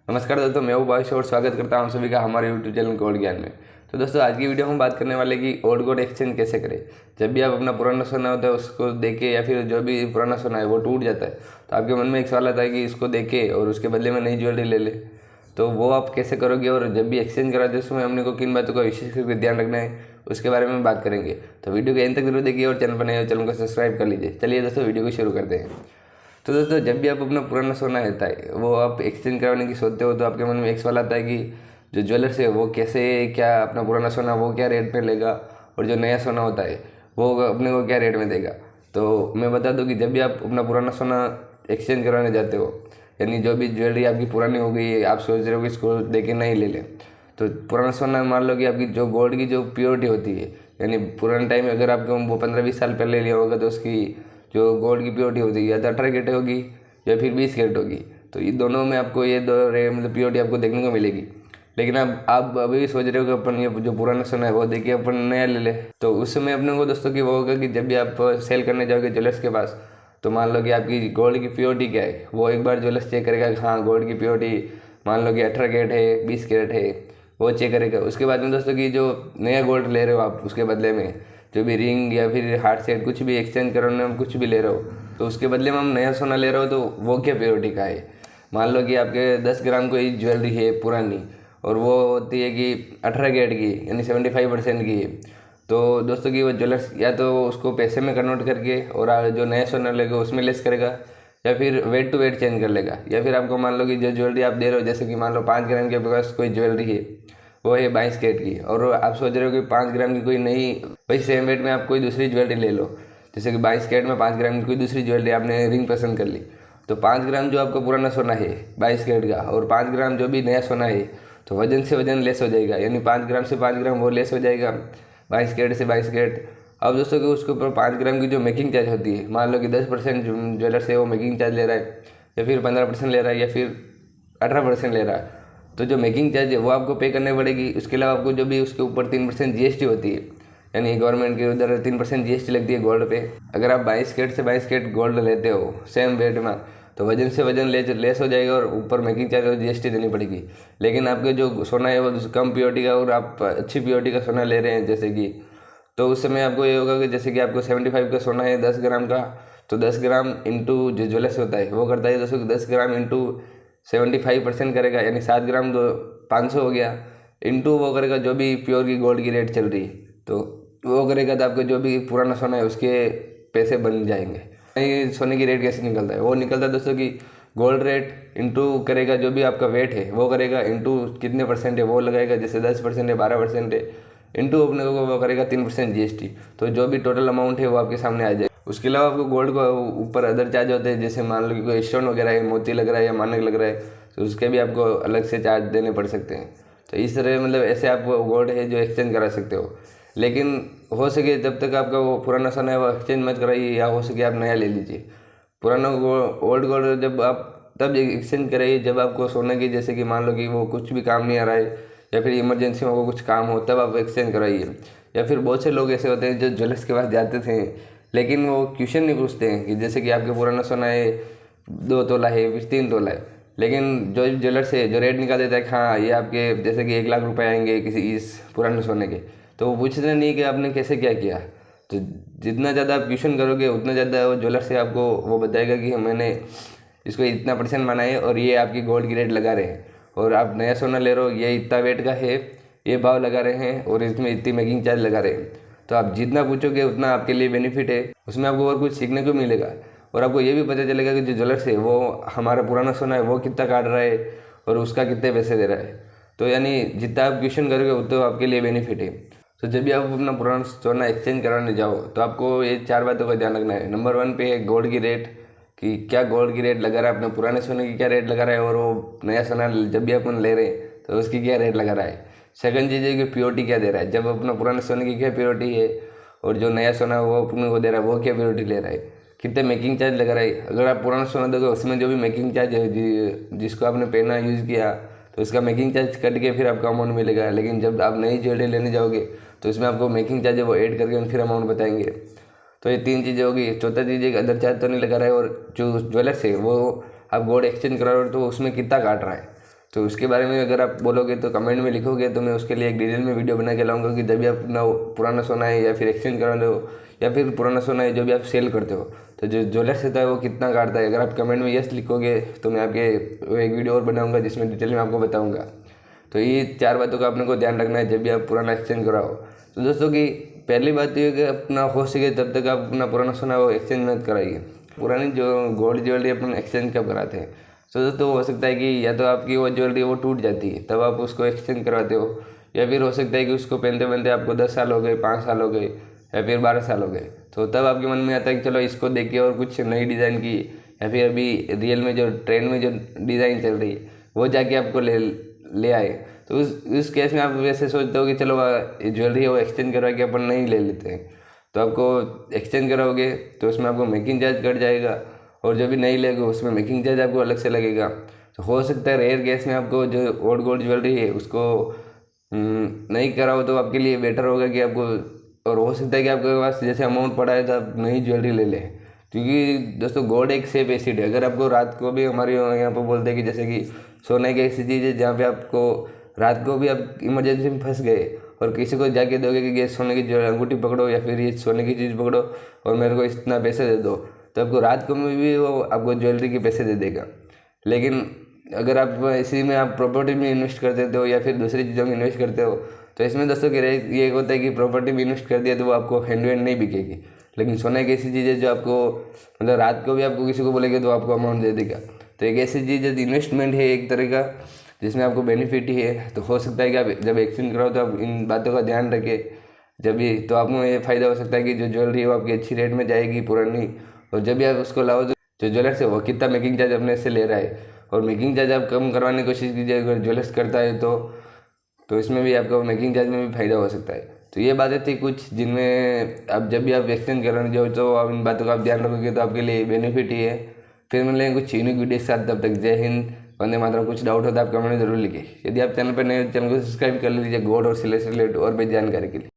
नमस्कार दोस्तों, मैं हूँ भावेश और स्वागत करता हूँ सभी का हमारे यूट्यूब चैनल गोल्ड ज्ञान में। तो दोस्तों, आज की वीडियो हम बात करने वाले कि ओल्ड गोल्ड एक्सचेंज कैसे करें। जब भी आप अपना पुराना सोना होता है उसको देख के या फिर जो भी पुराना सोना है वो टूट जाता है तो आपके मन में एक सवाल आता है कि इसको देख के और उसके बदले में नई ज्वेलरी ले ले। तो वो आप कैसे करोगे और जब भी एक्सचेंज कराते हैं उसमें हमने को किन बातों का विशेष करके ध्यान रखना है उसके बारे में बात करेंगे। तो वीडियो के एंड तक जरूर देखिए और चैनल पर नए हो चैनल को सब्सक्राइब कर लीजिए। चलिए दोस्तों, वीडियो को शुरू करते हैं। तो दोस्तों, जब भी आप अपना पुराना सोना रहता है वो आप एक्सचेंज करवाने की सोचते हो तो आपके मन में एक सवाल आता है कि जो ज्वेलर्स है वो कैसे क्या अपना पुराना सोना वो क्या रेट पे लेगा और जो नया सोना होता है वो अपने को क्या रेट में देगा। तो मैं बता दूं कि जब भी आप अपना पुराना सोना एक्सचेंज करवाने जाते हो, यानी जो भी ज्वेलरी आपकी पुरानी हो गई है आप सोच रहे हो कि इसको दे के नहीं ले लें, तो पुराना सोना मान लो कि आपकी जो गोल्ड की जो प्योरिटी होती है, यानी पुराने टाइम में अगर आपको वो 15-20 साल पहले लिया होगा तो उसकी जो गोल्ड की प्योरिटी होती है या तो 18 कैरेट होगी या फिर 20 कैरेट होगी। तो ये दोनों में आपको ये दो मतलब प्योरिटी आपको देखने को मिलेगी। लेकिन अब आप अभी सोच रहे हो कि अपन ये जो पुराना सोना है वो देखिए अपन नया ले ले, तो उस समय अपने को दोस्तों की वो होगा कि जब भी आप सेल करने जाओगे ज्वेलर्स के पास तो मान लो कि आपकी गोल्ड की प्योरिटी क्या है, वो एक बार ज्वेलर्स चेक करेगा कि हाँ गोल्ड की प्योरिटी मान लो कि 18 कैरेट है 20 कैरेट है, वो चेक करेगा। उसके बाद में दोस्तों की जो नया गोल्ड ले रहे हो आप उसके बदले में जो भी रिंग या फिर हार्ट सेट कुछ भी एक्सचेंज कराने में कुछ भी ले रहे हो तो उसके बदले में हम नया सोना ले रहे हो तो वो क्या प्योरिटी का है। मान लो कि आपके 10 ग्राम कोई ज्वेलरी है पुरानी और वो होती है कि 18 कैरेट की यानी 75% की है, तो दोस्तों की वो ज्वेलर्स या तो उसको पैसे में कन्वर्ट करके और जो नया सोना लेगा उसमें लेस करेगा या फिर वेट टू वेट चेंज कर लेगा। या फिर आपको मान लो कि जो ज्वेलरी आप दे रहे हो जैसे कि मान लो 5 ग्राम के पास कोई ज्वेलरी है वो है 22 कैरेट की और आप सोच रहे हो कि 5 ग्राम की कोई नई वही सेम वेट में आप कोई दूसरी ज्वेलरी ले लो, जैसे कि 22 कैरेट में 5 ग्राम की कोई दूसरी ज्वेलरी आपने रिंग पसंद कर ली, तो 5 ग्राम जो आपका पुराना सोना है 22 कैरेट का और 5 ग्राम जो भी नया सोना है तो वजन से वजन लेस हो जाएगा, यानी 5 ग्राम से 5 ग्राम वो लेस हो जाएगा 22 कैरेट से 22 कैरेट। अब दोस्तों कि उसके ऊपर 5 ग्राम की जो मेकिंग चार्ज होती है, मान लो कि 10% ज्वेलर्स है वो मेकिंग चार्ज ले रहा है या फिर 15% ले रहा है या फिर 18% ले रहा है, तो जो मेकिंग चार्ज है वो आपको पे करनी पड़ेगी। उसके अलावा आपको जो भी उसके ऊपर 3% जीएसटी होती है, यानी गवर्नमेंट के उधर 3% जीएसटी लगती है गोल्ड पे। अगर आप 22 कैरेट से 22 कैरेट गोल्ड लेते हो सेम वेट में तो वजन से वजन लेस हो जाएगा और ऊपर मेकिंग चार्ज और जीएसटी देनी पड़ेगी। लेकिन आपके जो सोना है वो कम प्योरिटी का और आप अच्छी प्योरिटी का सोना ले रहे हैं जैसे कि, तो उस समय आपको ये होगा कि जैसे कि आपको 75 का सोना है 10 ग्राम का, तो 10 ग्राम इंटू जो ज्वेलर्स होता है वो करता है दोस्तों 10 ग्राम इंटू 75% करेगा, यानी 7 ग्राम तो 500 हो गया, इंटू वो करेगा जो भी प्योर की गोल्ड की रेट चल रही है, तो वो करेगा तो आपको जो भी पुराना सोना है उसके पैसे बन जाएंगे। ये सोने की रेट कैसे निकलता है, वो निकलता है दोस्तों कि गोल्ड रेट इंटू करेगा जो भी आपका वेट है वो करेगा इंटू कितने परसेंट है वो लगाएगा, जैसे 10% है 12% है, इंटू अपने को वो करेगा 3% जीएसटी, तो जो भी टोटल अमाउंट है वो आपके सामने आ जाएगा। उसके अलावा आपको गोल्ड को ऊपर अदर चार्ज होते हैं, जैसे मान लो कि कोई स्टोन वगैरह है मोती लग रहा है या मानक लग रहा है तो उसके भी आपको अलग से चार्ज देने पड़ सकते हैं। तो इस तरह मतलब ऐसे आप गोल्ड है जो एक्सचेंज करा सकते हो। लेकिन हो सके जब तक आपका वो पुराना सोना है वो एक्सचेंज मत कराइए, या हो सके आप नया ले लीजिए। पुराना ओल्ड गोल्ड जब आप तब एक्सचेंज कराइए जब आपको सोने की जैसे कि मान लो कि वो कुछ भी काम नहीं आ रहा है या फिर इमरजेंसी में वो कुछ काम हो तब आप एक्सचेंज कराइए। या फिर बहुत से लोग ऐसे होते हैं जो ज्वेलर्स के पास जाते थे लेकिन वो क्वेश्चन नहीं पूछते हैं कि जैसे कि आपके पुराना सोना है 2 तोला है फिर 3 तोला है, लेकिन जो ज्वेलर्स है जो रेट निकाल देता है कि हाँ ये आपके जैसे कि 1 लाख रुपए आएंगे किसी इस पुराने सोने के, तो वो पूछते नहीं कि आपने कैसे क्या किया। तो जितना ज़्यादा आप क्वेश्चन करोगे उतना ज़्यादा वो ज्वेलर से आपको वो बताएगा कि मैंने इसको इतना % माना है और ये आपकी गोल्ड की रेट लगा रहे हैं और आप नया सोना ले रहे हो ये इतना वेट का है ये भाव लगा रहे हैं और इसमें इतनी मेकिंग चार्ज लगा रहे हैं। तो आप जितना पूछोगे उतना आपके लिए बेनिफिट है, उसमें आपको और कुछ सीखने को मिलेगा और आपको ये भी पता चलेगा कि जो ज्वेलर्स है वो हमारा पुराना सोना है वो कितना काट रहा है और उसका कितने पैसे दे रहा है। तो यानी जितना आप क्वेश्चन करोगे उतना आपके लिए बेनिफिट है। तो जब भी आप अपना पुराना सोना एक्सचेंज कराने जाओ तो आपको ये 4 बातों का ध्यान रखना है। नंबर 1 पे है गोल्ड की रेट, कि क्या गोल्ड की रेट लगा रहा है, अपने पुराने सोने की क्या रेट लगा रहा है और वो नया सोना जब भी अपन ले रहे हैं तो उसकी क्या रेट लगा रहा है। सेकंड चीज़ है कि प्योरिटी क्या दे रहा है, जब अपना पुराने सोने की क्या प्योरिटी है और जो नया सोना वो अपने को दे रहा है वो क्या प्योरिटी ले रहा है, कितने मेकिंग चार्ज लगा रहा है। अगर आप पुराना सोना दोगे उसमें जो भी मेकिंग चार्ज है जिसको आपने पहना यूज़ किया तो उसका मेकिंग चार्ज कट के फिर आपका अमाउंट मिलेगा। लेकिन जब आप नई ज्वेलरी लेने जाओगे तो इसमें आपको मेकिंग चार्ज है वो ऐड करके फिर अमाउंट बताएंगे। तो ये 3 चीज़ें होगी। चौथा चीज़ है कि अदर चार्ज तो नहीं लगा रहा है और जो ज्वेलर्स है वो आप गोल्ड एक्सचेंज करा रहे हो तो उसमें कितना काट रहा है। तो उसके बारे में अगर आप बोलोगे तो कमेंट में लिखोगे तो मैं उसके लिए एक डिटेल में वीडियो बना के लाऊंगा कि जब भी आप अपना पुराना सोना है या फिर एक्सचेंज करा हो या फिर पुराना सोना है जो भी आप सेल करते हो तो जो ज्वेलर्स होता है वो कितना काटता है। अगर आप कमेंट में यस लिखोगे तो मैं आपके एक वीडियो और बनाऊँगा जिसमें डिटेल में आपको बताऊँगा। तो ये 4 बातों का अपने को ध्यान रखना है जब भी आप पुराना एक्सचेंज कराओ। तो दोस्तों की पहली बात ये है कि अपना हो सके तब तक आप अपना पुराना सोना वो एक्सचेंज मत कराइए। पुरानी जो गोल्ड ज्वेलरी अपन एक्सचेंज कब कराते हैं तो दोस्तों हो सकता है कि या तो आपकी वो ज्वेलरी वो टूट जाती है तब आप उसको एक्सचेंज करवाते हो, या फिर हो सकता है कि उसको पहनते पहनते आपको 10 साल हो गए, 5 साल हो गए या फिर 12 साल हो गए। तो तब आपके मन में आता है कि चलो इसको देख के और कुछ नई डिज़ाइन की या फिर अभी रियल में जो ट्रेंड में जो डिज़ाइन चल रही है वो जाके आपको ले आए। तो उस केस में आप वैसे सोचते हो कि चलो ज्वेलरी है वो एक्सचेंज करवा के अपन नहीं ले लेते हैं। तो आपको एक्सचेंज कराओगे तो उसमें आपको मेकिंग चार्ज कट जाएगा और जो भी नहीं लेगा उसमें मेकिंग चार्ज आपको अलग से लगेगा। तो हो सकता है रेयर केस में आपको जो ओल्ड गोल्ड ज्वेलरी है उसको नहीं कराओ तो आपके लिए बेटर होगा कि आपको, और हो सकता है कि आपके पास जैसे अमाउंट पड़ा है तो आप नई ज्वेलरी ले लें। क्योंकि दोस्तों गोल्ड एक सेफ एसिड है। अगर आपको रात को भी हमारे यहाँ पर बोलते हैं कि जैसे कि सोने की ऐसी चीज़ है जहाँ पे आपको रात को भी आप इमरजेंसी में फंस गए और किसी को जाके दोगे कि ये सोने की जो अंगूठी पकड़ो या फिर ये सोने की चीज़ पकड़ो और मेरे को इतना पैसे दे दो, तो आपको रात को में भी वो आपको ज्वेलरी के पैसे दे देगा। लेकिन अगर आप इसी में आप प्रॉपर्टी में इन्वेस्ट कर देते हो या फिर दूसरी चीज़ों में इन्वेस्ट करते हो तो इसमें दोस्तों कि ये होता है कि प्रॉपर्टी में इन्वेस्ट कर दिया तो वो आपको हैंड टू हैंड नहीं बिकेगी। लेकिन सोना एक ऐसी चीज़ है जो आपको मतलब रात को भी आपको किसी को बोलेंगे तो आपको अमाउंट दे देगा। तो एक ऐसी चीज़ है, इन्वेस्टमेंट है एक तरह का जिसमें आपको बेनिफिट ही है। तो हो सकता है कि आप जब एक्सचेंज कराओ तो आप इन बातों का ध्यान रखें जब भी, तो आपको ये फ़ायदा हो सकता है कि जो ज्वेलरी है वो आपकी अच्छी रेट में जाएगी पुरानी, और जब भी आप उसको लाओ तो जो ज्वेलर्स है वो कितना मेकिंग चार्ज अपने से ले रहा है और मेकिंग चार्ज आप कम करवाने की कोशिश कीजिए अगर ज्वेलर्स करता है तो इसमें भी आपका मेकिंग चार्ज में भी फ़ायदा हो सकता है। तो ये बातें थी कुछ जिनमें आप जब भी आप एक्सचेंज कराने जाओ तो आप इन बातों का आप ध्यान रखोगे तो आपके लिए बेनिफिट ही है। फिर मिलेंगे कुछ यूनिक वीडियो के साथ, तब तक जय हिंद, वंदे मातरम। कुछ डाउट हो तो आप कमेंट में जरूर लिखिए। यदि आप चैनल पर नए चैनल को सब्सक्राइब कर लीजिए गोल्ड और सिल्वर से रिलेटेड और भी जानकारी के लिए।